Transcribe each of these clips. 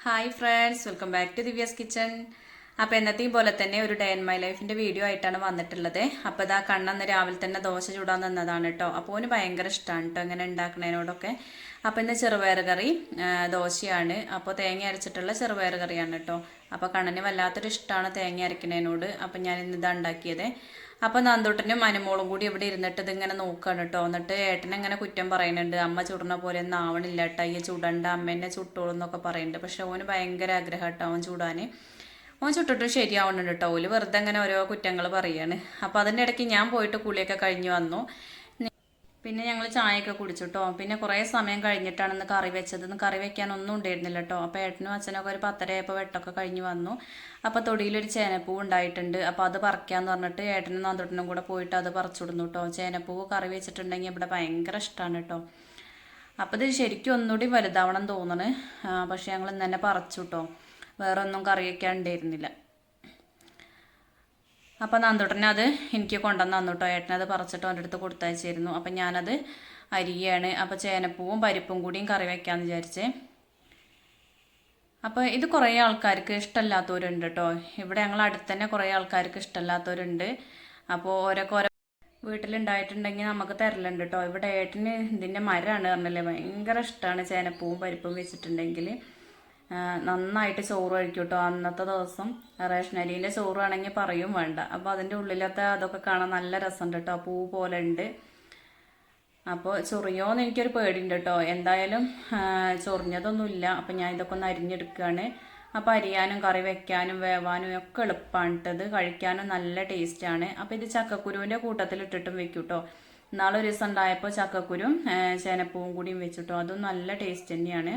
Hi friends, welcome back to Divya's kitchen. അപ്പോൾ എന്നത്തെയും പോലെ തന്നെ ഒരു ഡേ ഇൻ മൈ ലൈഫിൻ്റെ വീഡിയോ ആയിട്ടാണ് വന്നിട്ടുള്ളത്. അപ്പോൾ ഇതാ കണ്ണന്ന് രാവിലെ തന്നെ ദോശ ചൂടാൻ നിന്നതാണ് കേട്ടോ. അപ്പോൾ ഓന് ഭയങ്കര ഇഷ്ടമാണ് കേട്ടോ ഇങ്ങനെ ഉണ്ടാക്കുന്നതിനോടൊക്കെ. അപ്പോൾ ഇന്ന് ചെറുപയർ കറി ദോശയാണ്. അപ്പോൾ തേങ്ങ അരച്ചിട്ടുള്ള ചെറുപയർ കറിയാണ് കേട്ടോ. അപ്പോൾ കണ്ണന് വല്ലാത്തൊരു ഇഷ്ടമാണ് തേങ്ങ അരക്കുന്നതിനോട്. അപ്പം ഞാൻ ഇന്ന് ഇതാ ഉണ്ടാക്കിയത്. അപ്പോൾ നന്ദൂട്ടനും അനുമോളും കൂടി ഇവിടെ ഇരുന്നിട്ട് ഇതിങ്ങനെ നോക്കുകയാണ് കേട്ടോ. എന്നിട്ട് ഏട്ടനെങ്ങനെ കുറ്റം പറയുന്നുണ്ട്, അമ്മ ചുടണ പോലെ ഒന്നും ആവണില്ല കേട്ടോ, ഈ ചുടണ്ട, അമ്മ എന്നെ ചുട്ടോളും എന്നൊക്കെ പറയുന്നുണ്ട്. പക്ഷെ ഓന് ഭയങ്കര ആഗ്രഹം കേട്ടോ അവൻ ചൂടാൻ. ഓൻ ചുട്ടിട്ട് ശരിയാവുന്നുണ്ട് കേട്ടോ. ഓല് വെറുതെ അങ്ങനെ ഓരോ കുറ്റങ്ങൾ പറയാണ്. അപ്പോൾ അതിൻ്റെ ഇടയ്ക്ക് ഞാൻ പോയിട്ട് കുളിയൊക്കെ കഴിഞ്ഞ് വന്നു. പിന്നെ ഞങ്ങൾ ചായയൊക്കെ കുടിച്ചു കേട്ടോ. പിന്നെ കുറേ സമയം കഴിഞ്ഞിട്ടാണ് ഇന്ന് കറി വെച്ചത്. ഇന്ന് കറി വെക്കാനൊന്നും ഉണ്ടായിരുന്നില്ല കേട്ടോ. അപ്പോൾ ഏട്ടനും അച്ഛനൊക്കെ ഒരു 10:30 വെട്ടമൊക്കെ കഴിഞ്ഞ് വന്നു. അപ്പോൾ തൊടിയിലൊരു ചേനപ്പൂവ് ഉണ്ടായിട്ടുണ്ട്. അപ്പോൾ അത് പറിക്കാന്ന് പറഞ്ഞിട്ട് ഏട്ടനും നന്ദൂട്ടനും കൂടെ പോയിട്ട് അത് പറിച്ചിടുന്നു കേട്ടോ. ചേനപ്പൂവ് കറി വെച്ചിട്ടുണ്ടെങ്കിൽ ഇവിടെ ഭയങ്കര ഇഷ്ടമാണ് കേട്ടോ. അപ്പോൾ ഇത് ശരിക്കും ഒന്നുകൂടി വലുതാവണം തോന്നണ്. പക്ഷേ ഞങ്ങൾ ഇന്ന് തന്നെ പറിച്ചു കേട്ടോ. വേറെ ഒന്നും കറി വയ്ക്കാൻ ഉണ്ടായിരുന്നില്ല. അപ്പോൾ നന്ദൂട്ടനെ അത് എനിക്ക് കൊണ്ടുവന്ന് തന്നു കേട്ടോ. ഏട്ടനത് പറിച്ചിട്ട് അവൻ്റെ അടുത്ത് കൊടുത്തയച്ചിരുന്നു. അപ്പം ഞാനത് അരിയാണ്. അപ്പോൾ ചേനപ്പൂവും പരിപ്പും കൂടിയും കറി വയ്ക്കാമെന്ന് വിചാരിച്ചേ. അപ്പോൾ ഇത് കുറേ ആൾക്കാർക്ക് ഇഷ്ടമല്ലാത്തവരുണ്ട് കേട്ടോ. ഇവിടെ ഞങ്ങൾ അടുത്ത് തന്നെ കുറേ ആൾക്കാർക്ക് ഇഷ്ടമല്ലാത്തവരുണ്ട്. അപ്പോൾ ഓരോ വീട്ടിലുണ്ടായിട്ടുണ്ടെങ്കിൽ നമുക്ക് തരലുണ്ട് കേട്ടോ. ഇവിടെ ഏട്ടന് ഇതിൻ്റെ മരമാണ് പറഞ്ഞല്ലേ, ഭയങ്കര ഇഷ്ടമാണ് ചേനപ്പൂവും പരിപ്പും വെച്ചിട്ടുണ്ടെങ്കിൽ. നന്നായിട്ട് ചോറ് കഴിക്കും കേട്ടോ. അന്നത്തെ ദിവസം റേഷനരീൻ്റെ ചോറാണെങ്കിൽ പറയും വേണ്ട. അപ്പോൾ അതിൻ്റെ ഉള്ളിലത്തെ അതൊക്കെ കാണാൻ നല്ല രസമുണ്ട് കേട്ടോ. പൂ പോലെ ഉണ്ട്. അപ്പോൾ ചൊറിയോന്ന് എനിക്കൊരു പേടിയുണ്ട് കേട്ടോ. എന്തായാലും ചൊറിഞ്ഞതൊന്നുമില്ല. അപ്പം ഞാൻ ഇതൊക്കെ ഒന്ന് അരിഞ്ഞെടുക്കുകയാണ്. അപ്പോൾ അരിയാനും കറി വെക്കാനും വേവാനും ഒക്കെ എളുപ്പമാണ് കേട്ടത്. കഴിക്കാനും നല്ല ടേസ്റ്റാണ്. അപ്പോൾ ഇത് ചക്കക്കുരുവിൻ്റെ കൂട്ടത്തിൽ ഇട്ടിട്ടും വെക്കും കേട്ടോ. നാളെ ഒരു ദിവസം ഉണ്ടായപ്പോൾ ചക്കക്കുരും ചേനപ്പൂവും കൂടിയും വെച്ചിട്ടോ. അതും നല്ല ടേസ്റ്റ് തന്നെയാണ്.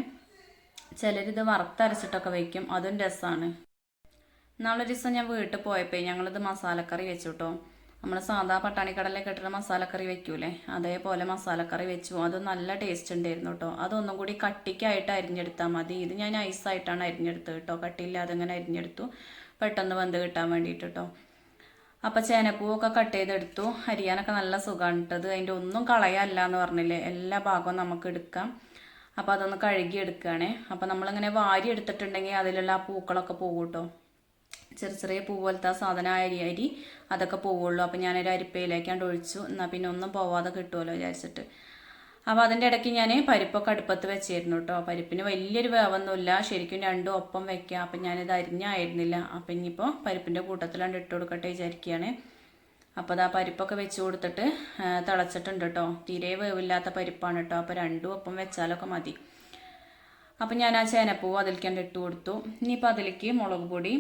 ചിലരിത് വറുത്തരച്ചിട്ടൊക്കെ വയ്ക്കും, അതും രസമാണ്. നാളൊരു ദിവസം ഞാൻ വീട്ടിൽ പോയപ്പോൾ ഞങ്ങളിത് മസാലക്കറി വെച്ചു കേട്ടോ. നമ്മൾ സാധാ പട്ടാണിക്കടലൊക്കെ ഇട്ടിട്ട് മസാലക്കറി വെക്കൂലേ, അതേപോലെ മസാലക്കറി വെച്ചു. അതും നല്ല ടേസ്റ്റ് ഉണ്ടായിരുന്നു കേട്ടോ. അതൊന്നും കൂടി കട്ടിക്കായിട്ട് അരിഞ്ഞെടുത്താൽ മതി. ഇത് ഞാൻ ഐസായിട്ടാണ് അരിഞ്ഞെടുത്തത് കേട്ടോ. കട്ടിയില്ലാതെ ഇങ്ങനെ അരിഞ്ഞെടുത്തു, പെട്ടെന്ന് വെന്ത് കിട്ടാൻ വേണ്ടിയിട്ട് കേട്ടോ. അപ്പോൾ ചേനപ്പൂവൊക്കെ കട്ട് ചെയ്തെടുത്തു. അരിയാനൊക്കെ നല്ല സുഖമാണ് ഇട്ടത്. അതിൻ്റെ ഒന്നും കളയല്ല എന്ന് പറഞ്ഞില്ലേ, എല്ലാ ഭാഗവും നമുക്ക് എടുക്കാം. അപ്പോൾ അതൊന്ന് കഴുകി എടുക്കുകയാണേ. അപ്പോൾ നമ്മളിങ്ങനെ വാരി എടുത്തിട്ടുണ്ടെങ്കിൽ അതിലുള്ള ആ പൂക്കളൊക്കെ പോകും കേട്ടോ. ചെറിയ ചെറിയ പൂ പോലത്തെ ആ സാധനം അരി അതൊക്കെ പോവുള്ളൂ. അപ്പോൾ ഞാനൊരു അരിപ്പയിലേക്കാണ്ട് ഒഴിച്ചു. എന്നാൽ പിന്നെ ഒന്നും പോവാതെ കിട്ടുമല്ലോ വിചാരിച്ചിട്ട്. അപ്പോൾ അതിൻ്റെ ഇടയ്ക്ക് ഞാൻ പരിപ്പൊക്കെ അടുപ്പത്ത് വെച്ചിരുന്നു കേട്ടോ. പരിപ്പിന് വലിയൊരു വേവൊന്നുമില്ല, ശരിക്കും രണ്ടും ഒപ്പം വെക്കാം. അപ്പം ഞാനിത് അരിഞ്ഞായിരുന്നില്ല. അപ്പം ഇനിയിപ്പോൾ പരിപ്പിൻ്റെ കൂട്ടത്തിലാണ്ട് ഇട്ട് കൊടുക്കട്ടെ വിചാരിക്കുകയാണ്. അപ്പോൾ അത് ആ പരിപ്പൊക്കെ വെച്ച് കൊടുത്തിട്ട് തിളച്ചിട്ടുണ്ട് കേട്ടോ. തീരെ വേവില്ലാത്ത പരിപ്പാണ് കേട്ടോ. അപ്പോൾ രണ്ടും ഒപ്പം വെച്ചാലൊക്കെ മതി. അപ്പം ഞാൻ ആ ചേനപ്പൂവ് അതിലേക്കാണ്ട് ഇട്ട് കൊടുത്തു. ഇനിയിപ്പോൾ അതിലേക്ക് മുളക് പൊടി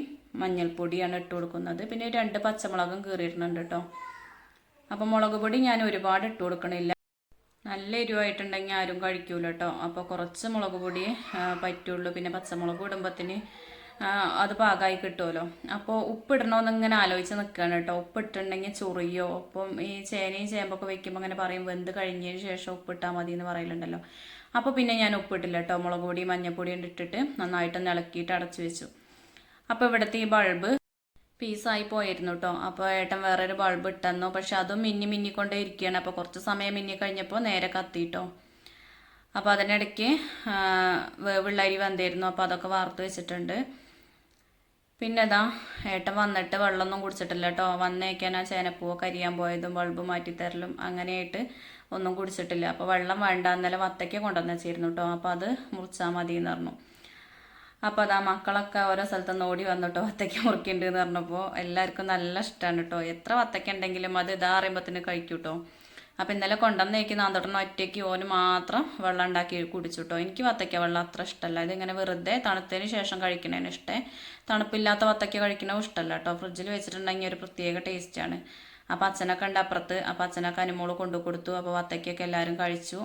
മഞ്ഞൾപ്പൊടിയാണ് ഇട്ട് കൊടുക്കുന്നത്. പിന്നെ 2 പച്ചമുളകും കീറിയിടുന്നുണ്ട് കേട്ടോ. അപ്പോൾ മുളക് പൊടി ഞാൻ ഒരുപാട് ഇട്ട് കൊടുക്കണില്ല. നല്ല എരിവായിട്ടുണ്ടെങ്കിൽ ആരും കഴിക്കൂല കേട്ടോ. അപ്പോൾ കുറച്ച് മുളക് പൊടി പറ്റുള്ളൂ. പിന്നെ പച്ചമുളക് ഇടുമ്പത്തിന് അത് പാകമായി കിട്ടുമല്ലോ. അപ്പോൾ ഉപ്പിടണമെന്നിങ്ങനെ ആലോചിച്ച് നിൽക്കുകയാണ് കേട്ടോ. ഉപ്പിട്ടുണ്ടെങ്കിൽ ചൊറിയോ. അപ്പം ഈ ചേനയും ചേമ്പൊക്കെ വെക്കുമ്പോൾ അങ്ങനെ പറയും വെന്ത് കഴിഞ്ഞതിന് ശേഷം ഉപ്പിട്ടാൽ മതി എന്ന് പറയലുണ്ടല്ലോ. അപ്പോൾ പിന്നെ ഞാൻ ഉപ്പിട്ടില്ല കേട്ടോ. മുളക് പൊടി മഞ്ഞൾപ്പൊടി ഇട്ടിട്ട് നന്നായിട്ട് ഇളക്കിയിട്ട് അടച്ചു വെച്ചു. അപ്പോൾ ഇവിടുത്തെ ഈ ബൾബ് പീസായി പോയിരുന്നു കേട്ടോ. അപ്പോൾ ഏട്ടൻ വേറൊരു ബൾബ് ഇട്ടെന്നു. പക്ഷെ അതും മിന്നിക്കൊണ്ടേ ഇരിക്കുകയാണ്. അപ്പോൾ കുറച്ച് സമയം മിന്നി കഴിഞ്ഞപ്പോൾ നേരെ കത്തിയിട്ടോ. അപ്പോൾ അതിനിടയ്ക്ക് വേവുള്ള അരി വന്നിരുന്നു. അപ്പോൾ അതൊക്കെ വാർത്ത് വെച്ചിട്ടുണ്ട്. പിന്നെ ഇതാ ഏട്ടൻ വന്നിട്ട് വെള്ളമൊന്നും കുടിച്ചിട്ടില്ല കേട്ടോ. വന്നേക്കാൻ ആ ചേനപ്പൂവൊക്കെ അരിയാൻ പോയതും ബൾബ് മാറ്റിത്തരലും അങ്ങനെയായിട്ട് ഒന്നും കുടിച്ചിട്ടില്ല. അപ്പോൾ വെള്ളം വേണ്ട, ഇന്നലെ വത്തയ്ക്ക കൊണ്ടുവന്ന് വെച്ചിരുന്നു കേട്ടോ. അപ്പോൾ അത് മുറിച്ചാൽ മതി എന്ന് പറഞ്ഞു. അപ്പോൾ അതാ മക്കളൊക്കെ ഓരോ സ്ഥലത്തുനിന്ന് ഓടി വന്നിട്ടോ വത്തയ്ക്ക മുറിക്കുന്നുണ്ട് എന്ന് പറഞ്ഞപ്പോൾ എല്ലാവർക്കും നല്ല ഇഷ്ടമാണ് കേട്ടോ. എത്ര വത്തയ്ക്ക ഉണ്ടെങ്കിലും അത് ഇതാ അറിയുമ്പത്തിന് കഴിക്കും കേട്ടോ. അപ്പോൾ ഇന്നലെ കൊണ്ടുവന്നേക്ക് നാന്തോട്ടം ഒറ്റയ്ക്ക് ഓന് മാത്രം വെള്ളം ഉണ്ടാക്കി കുടിച്ചു കേട്ടോ. എനിക്ക് വത്തയ്ക്ക വെള്ളം അത്ര ഇഷ്ടമല്ല. ഇതിങ്ങനെ വെറുതെ തണുത്തതിന് ശേഷം കഴിക്കണേന് ഇഷ്ടേ. തണുപ്പില്ലാത്ത വത്തയ്ക്ക കഴിക്കണോ ഇഷ്ടമല്ല കേട്ടോ. ഫ്രിഡ്ജിൽ വെച്ചിട്ടുണ്ടെങ്കിൽ ഒരു പ്രത്യേക ടേസ്റ്റാണ്. അപ്പോൾ അച്ഛനൊക്കെ ഉണ്ട് അപ്പുറത്ത്. അപ്പോൾ അച്ഛനൊക്കെ അനുമോള് കൊണ്ടു കൊടുത്തു. അപ്പോൾ വത്തയ്ക്കൊക്കെ എല്ലാവരും കഴിച്ചു.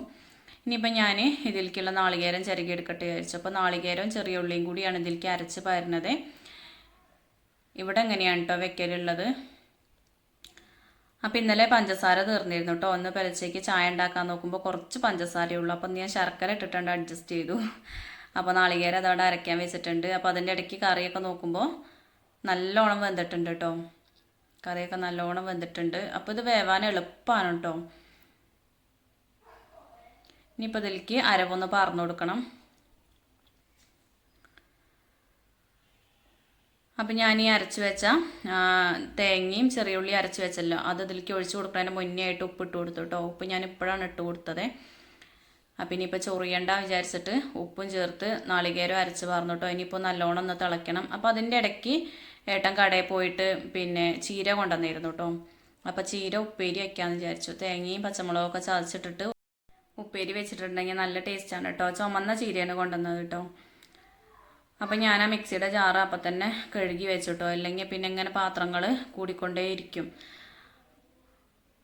ഇനിയിപ്പോൾ ഞാൻ ഇതിലേക്കുള്ള നാളികേരം ചിരകി എടുക്കട്ടെ വിചാരിച്ചു. അപ്പോൾ നാളികേരവും ചെറിയ ഉള്ളിയും കൂടിയാണ് ഇതിലേക്ക് അരച്ച് പരുന്നത്. ഇവിടെ എങ്ങനെയാണ് കേട്ടോ വെക്കലുള്ളത്. അപ്പോൾ ഇന്നലെ പഞ്ചസാര തീർന്നിരുന്നു കേട്ടോ. ഒന്ന് പെലച്ചേക്ക് ചായ ഉണ്ടാക്കാൻ നോക്കുമ്പോൾ കുറച്ച് പഞ്ചസാരയുള്ളൂ. അപ്പം ഞാൻ ശർക്കര ഇട്ടിട്ടുണ്ട്, അഡ്ജസ്റ്റ് ചെയ്തു. അപ്പോൾ നാളികേരം അതവിടെ അരയ്ക്കാൻ വെച്ചിട്ടുണ്ട്. അപ്പോൾ അതിൻ്റെ ഇടയ്ക്ക് കറിയൊക്കെ നോക്കുമ്പോൾ നല്ലോണം വെന്തിട്ടുണ്ട് കേട്ടോ. കറിയൊക്കെ നല്ലോണം വെന്തിട്ടുണ്ട്. അപ്പോൾ ഇത് വേവാൻ എളുപ്പമാണ് കേട്ടോ. ഇനിയിപ്പോൾ ഇതിലേക്ക് അരവൊന്ന് പാർന്നു കൊടുക്കണം. അപ്പം ഞാൻ ഈ അരച്ച് വെച്ച തേങ്ങയും ചെറിയ ഉള്ളി അരച്ച് വെച്ചല്ലോ അത് ഇതിലേക്ക് ഒഴിച്ച് കൊടുക്കുന്നതിന് മുന്നേ ആയിട്ട് ഉപ്പ് ഇട്ട് കൊടുത്തു കേട്ടോ. ഉപ്പ് ഞാൻ ഇപ്പോഴാണ് ഇട്ട് കൊടുത്തത്. അപ്പം ഇനിയിപ്പോൾ ചൊറിയണ്ട വിചാരിച്ചിട്ട് ഉപ്പും ചേർത്ത് നാളികേരം അരച്ച് പറഞ്ഞു കേട്ടോ. ഇനിയിപ്പോൾ നല്ലോണം ഒന്ന് തിളയ്ക്കണം. അപ്പോൾ അതിൻ്റെ ഇടയ്ക്ക് ഏട്ടൻ കടയിൽ പോയിട്ട് പിന്നെ ചീര കൊണ്ടുവന്നിരുന്നു കേട്ടോ. അപ്പോൾ ചീര ഉപ്പേരി വയ്ക്കാമെന്ന് വിചാരിച്ചു. തേങ്ങയും പച്ചമുളകൊക്കെ ചതച്ചിട്ടിട്ട് ഉപ്പേരി വെച്ചിട്ടുണ്ടെങ്കിൽ നല്ല ടേസ്റ്റാണ് കേട്ടോ. ചുമന്ന ചീരയാണ് കൊണ്ടുവന്നത് കേട്ടോ. അപ്പം ഞാൻ ആ മിക്സിയുടെ ജാറ് അപ്പം തന്നെ കഴുകി വെച്ചിട്ടോ, അല്ലെങ്കിൽ പിന്നെ ഇങ്ങനെ പാത്രങ്ങൾ കൂടിക്കൊണ്ടേയിരിക്കും.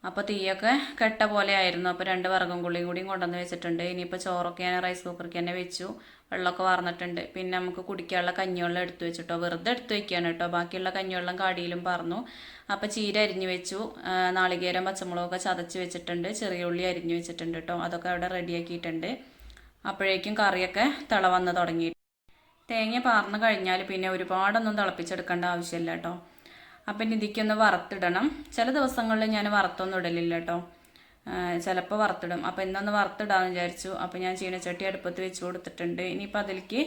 അപ്പോൾ തീയൊക്കെ കെട്ട പോലെ ആയിരുന്നു. അപ്പോൾ 2 വറകും കുള്ളിയും കൂടിയും കൊണ്ടുവന്ന് വെച്ചിട്ടുണ്ട്. ഇനിയിപ്പോൾ ചോറൊക്കെ ഞാൻ റൈസ് കുക്കറിലേക്ക് തന്നെ വെച്ചു. വെള്ളമൊക്കെ വാർന്നിട്ടുണ്ട്. പിന്നെ നമുക്ക് കുടിക്കാനുള്ള കഞ്ഞിവെള്ളം എടുത്തു വെച്ചിട്ടോ. വെറുതെ എടുത്ത് വെക്കുകയാണ് കേട്ടോ. ബാക്കിയുള്ള കഞ്ഞിവെള്ളം കാടിയിലും പറഞ്ഞു. അപ്പോൾ ചീര അരിഞ്ഞു വെച്ചു. നാളികേരം പച്ചമുളകൊക്കെ ചതച്ച് വെച്ചിട്ടുണ്ട്. ചെറിയ ഉള്ളി അരിഞ്ഞു വെച്ചിട്ടുണ്ട് കേട്ടോ. അതൊക്കെ അവിടെ റെഡിയാക്കിയിട്ടുണ്ട്. അപ്പോഴേക്കും കറിയൊക്കെ തിള വന്ന് തുടങ്ങി. തേങ്ങ പാർന്ന് കഴിഞ്ഞാൽ പിന്നെ ഒരുപാടൊന്നും തിളപ്പിച്ചെടുക്കേണ്ട ആവശ്യമില്ല കേട്ടോ. അപ്പം ഇതിക്കൊന്ന് വറുത്തിടണം. ചില ദിവസങ്ങളിൽ ഞാൻ വറുത്തൊന്നും ഇടലില്ല കേട്ടോ. ചിലപ്പോൾ വറുത്തിടും. അപ്പോൾ ഇന്നൊന്ന് വറുത്തിടാമെന്ന് വിചാരിച്ചു. അപ്പോൾ ഞാൻ ചീനച്ചട്ടി അടുപ്പത്ത് വെച്ച് കൊടുത്തിട്ടുണ്ട്. ഇനിയിപ്പോൾ അതിലേക്ക്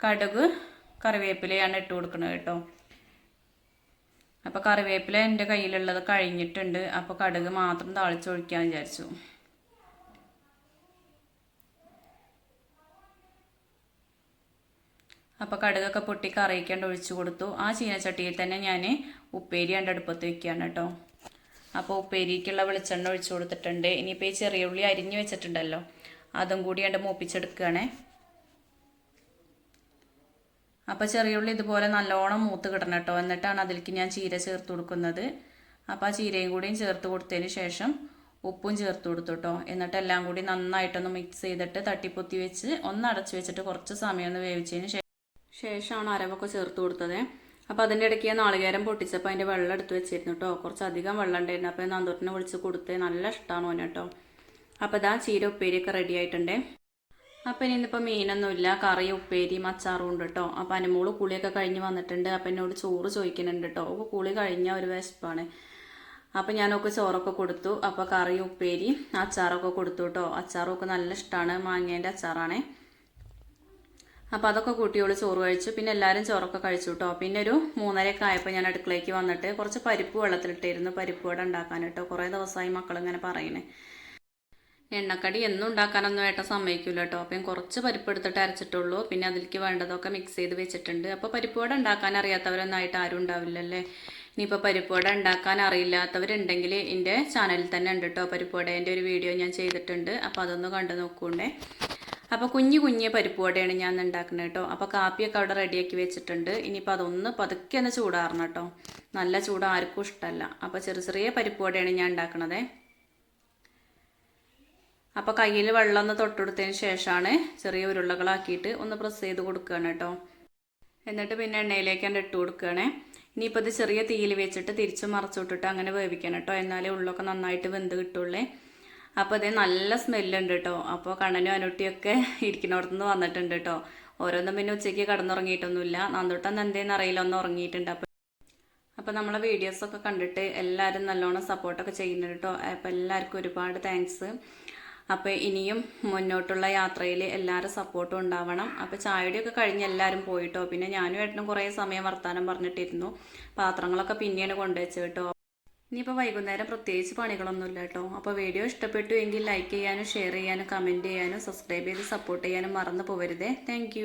കടുക് കറിവേപ്പിലയാണ് ഇട്ട് കൊടുക്കുന്നത് കേട്ടോ. അപ്പോൾ കറിവേപ്പില എൻ്റെ കയ്യിലുള്ളത് കഴിഞ്ഞിട്ടുണ്ട്. അപ്പോൾ കടുക് മാത്രം താളിച്ചൊഴിക്കാമെന്ന് വിചാരിച്ചു. അപ്പോൾ കടുകൊക്കെ പൊട്ടി കറിയിക്കേണ്ട ഒഴിച്ചു കൊടുത്തു. ആ ചീനച്ചട്ടിയിൽ തന്നെ ഞാൻ ഉപ്പേരി അടുപ്പത്ത് വെക്കുകയാണ് കേട്ടോ. അപ്പോൾ ഉപ്പേരിക്കുള്ള വെളിച്ചെണ്ണ ഒഴിച്ചു കൊടുത്തിട്ടുണ്ട്. ഇനിയിപ്പോൾ ഈ ചെറിയ ഉള്ളി അരിഞ്ഞു വെച്ചിട്ടുണ്ടല്ലോ അതും കൂടി മൂപ്പിച്ചെടുക്കുകയാണേ. അപ്പോൾ ചെറിയ ഉള്ളി ഇതുപോലെ നല്ലോണം മൂത്ത് കിടണം കേട്ടോ. എന്നിട്ടാണ് അതിലേക്ക് ഞാൻ ചീര ചേർത്ത് കൊടുക്കുന്നത്. അപ്പോൾ ആ ചീരയും കൂടിയും ചേർത്ത് കൊടുത്തതിന് ശേഷം ഉപ്പും ചേർത്ത് കൊടുത്തു കേട്ടോ. എന്നിട്ട് എല്ലാം കൂടി നന്നായിട്ടൊന്ന് മിക്സ് ചെയ്തിട്ട് തട്ടിപ്പൊത്തി വെച്ച് ഒന്ന് അടച്ചു വെച്ചിട്ട് കുറച്ച് സമയം ഒന്ന് വേവിച്ചതിന് ശേഷമാണ് അരവൊക്കെ ചേർത്ത് കൊടുത്തത്. അപ്പോൾ അതിൻ്റെ ഇടയ്ക്ക് നാളികേരം പൊട്ടിച്ചപ്പോൾ അതിൻ്റെ വെള്ളം എടുത്ത് വെച്ചിരുന്നു കേട്ടോ. കുറച്ചധികം വെള്ളം ഉണ്ടായിരുന്നു. അപ്പോൾ നന്ദൂട്ടിനെ വിളിച്ച് കൊടുത്ത് നല്ല ഇഷ്ടമാണ് ഓന് കേട്ടോ. അപ്പോൾ ഇതാ ചീര ഉപ്പേരിയൊക്കെ റെഡി ആയിട്ടുണ്ട്. അപ്പോൾ ഇനിയിപ്പോൾ മീനൊന്നുമില്ല, കറി ഉപ്പേരി അച്ചാറും ഉണ്ട് കേട്ടോ. അപ്പോൾ അനുമോള് കുളിയൊക്കെ കഴിഞ്ഞ് വന്നിട്ടുണ്ട്. അപ്പോൾ എന്നോട് ചോറ് ചോദിക്കുന്നുണ്ട് കേട്ടോ. അപ്പോൾ കുളി കഴിഞ്ഞ ഒരു വിശപ്പാണ്. അപ്പോൾ ഞാനൊക്കെ ചോറൊക്കെ കൊടുത്തു. അപ്പോൾ കറി ഉപ്പേരി അച്ചാറൊക്കെ കൊടുത്തു കേട്ടോ. അച്ചാറൊക്കെ നല്ല ഇഷ്ടമാണ്. മാങ്ങേൻ്റെ അച്ചാറാണേ. അപ്പോൾ അതൊക്കെ കൂട്ടിയോള് ചോറ് കഴിച്ചു. പിന്നെ എല്ലാവരും ചോറൊക്കെ കഴിച്ചു കേട്ടോ. പിന്നെ ഒരു 3:30 ആയപ്പോൾ ഞാൻ അടുക്കളയ്ക്ക് വന്നിട്ട് കുറച്ച് പരിപ്പ് വെള്ളത്തിലിട്ടിരുന്നു. പരിപ്പ് വട ഉണ്ടാക്കാൻ കേട്ടോ. കുറേ ദിവസമായി മക്കളിങ്ങനെ പറയണേ. എണ്ണക്കടി എന്നും ഉണ്ടാക്കാനൊന്നും ഏട്ടൻ സമ്മതിക്കില്ല കേട്ടോ. അപ്പം കുറച്ച് പരിപ്പ് എടുത്തിട്ട് അരച്ചിട്ടുള്ളൂ. പിന്നെ അതിലേക്ക് വേണ്ടതൊക്കെ മിക്സ് ചെയ്ത് വെച്ചിട്ടുണ്ട്. അപ്പോൾ പരിപ്പ് വട ഉണ്ടാക്കാൻ അറിയാത്തവരൊന്നായിട്ട് ആരും ഉണ്ടാവില്ലല്ലേ. ഇനിയിപ്പോൾ പരിപ്പ് വട ഉണ്ടാക്കാൻ അറിയില്ലാത്തവരുണ്ടെങ്കിൽ എൻ്റെ ചാനലിൽ തന്നെ ഉണ്ട് കേട്ടോ. പരിപ്പ് വടേൻ്റെ ഒരു വീഡിയോ ഞാൻ ചെയ്തിട്ടുണ്ട്. അപ്പോൾ അതൊന്ന് കണ്ടു നോക്കൂണ്ടേ. അപ്പോൾ കുഞ്ഞു പരിപ്പ് വടയാണ് ഞാൻ ഉണ്ടാക്കുന്നത് കേട്ടോ. അപ്പോൾ കാപ്പിയൊക്കെ അവിടെ റെഡിയാക്കി വെച്ചിട്ടുണ്ട്. ഇനിയിപ്പോൾ അതൊന്ന് പതുക്കെ ഒന്ന് ചൂടാറണം കേട്ടോ. നല്ല ചൂട് ആർക്കും ഇഷ്ടമല്ല. അപ്പോൾ ചെറിയ പരിപ്പ് വടയാണ് ഞാൻ ഉണ്ടാക്കണത്. അപ്പോൾ കയ്യിൽ വെള്ളം ഒന്ന് തൊട്ടെടുത്തതിന് ശേഷമാണ് ചെറിയ ഉരുളകളാക്കിയിട്ട് ഒന്ന് പ്രസ് ചെയ്ത് കൊടുക്കുകയാണ് കേട്ടോ. എന്നിട്ട് പിന്നെ എണ്ണയിലേക്കാണ് ഇട്ട് കൊടുക്കുകയാണേ. ഇനിയിപ്പോൾ ഇത് ചെറിയ തീയിൽ വെച്ചിട്ട് തിരിച്ച് മറച്ചുവിട്ടിട്ട് അങ്ങനെ വേവിക്കണം കേട്ടോ. എന്നാലേ ഉള്ളൊക്കെ നന്നായിട്ട് വെന്ത് കിട്ടുള്ളേ. അപ്പോൾ അതേ നല്ല സ്മെല്ലുണ്ട് കേട്ടോ. അപ്പോൾ കണ്ണനും അനുട്ടിയൊക്കെ ഇരിക്കുന്നിടത്തുനിന്ന് വന്നിട്ടുണ്ട് കേട്ടോ. ഓരോന്നും പിന്നെ ഉച്ചയ്ക്ക് കിടന്നുറങ്ങിയിട്ടൊന്നുമില്ല. നന്ദൂട്ടൻ എന്തേന്ന് അറിയില്ല, ഒന്ന് ഉറങ്ങിയിട്ടുണ്ട്. അപ്പോൾ നമ്മളെ വീഡിയോസൊക്കെ കണ്ടിട്ട് എല്ലാവരും നല്ലോണം സപ്പോർട്ടൊക്കെ ചെയ്യുന്നുണ്ട് കേട്ടോ. അപ്പോൾ എല്ലാവർക്കും ഒരുപാട് താങ്ക്സ്. അപ്പോൾ ഇനിയും മുന്നോട്ടുള്ള യാത്രയിൽ എല്ലാവരും സപ്പോർട്ടും ഉണ്ടാവണം. അപ്പോൾ ചായയുടെയൊക്കെ കഴിഞ്ഞ് എല്ലാവരും പോയിട്ടോ. പിന്നെ ഞാനും ഏട്ടനും കുറേ സമയം വർത്താനം പറഞ്ഞിട്ടിരുന്നു. പാത്രങ്ങളൊക്കെ പിന്നെയാണ് കൊണ്ടുവച്ചത് കേട്ടോ. ഇനിയിപ്പോൾ വൈകുന്നേരം പ്രത്യേകിച്ച് പണികളൊന്നുമില്ല കേട്ടോ. അപ്പോൾ വീഡിയോ ഇഷ്ടപ്പെട്ടു എങ്കിൽ ലൈക്ക് ചെയ്യാനും ഷെയർ ചെയ്യാനും കമൻറ്റ് ചെയ്യാനും സബ്സ്ക്രൈബ് ചെയ്ത് സപ്പോർട്ട് ചെയ്യാനും മറന്നു പോകരുതേ. താങ്ക്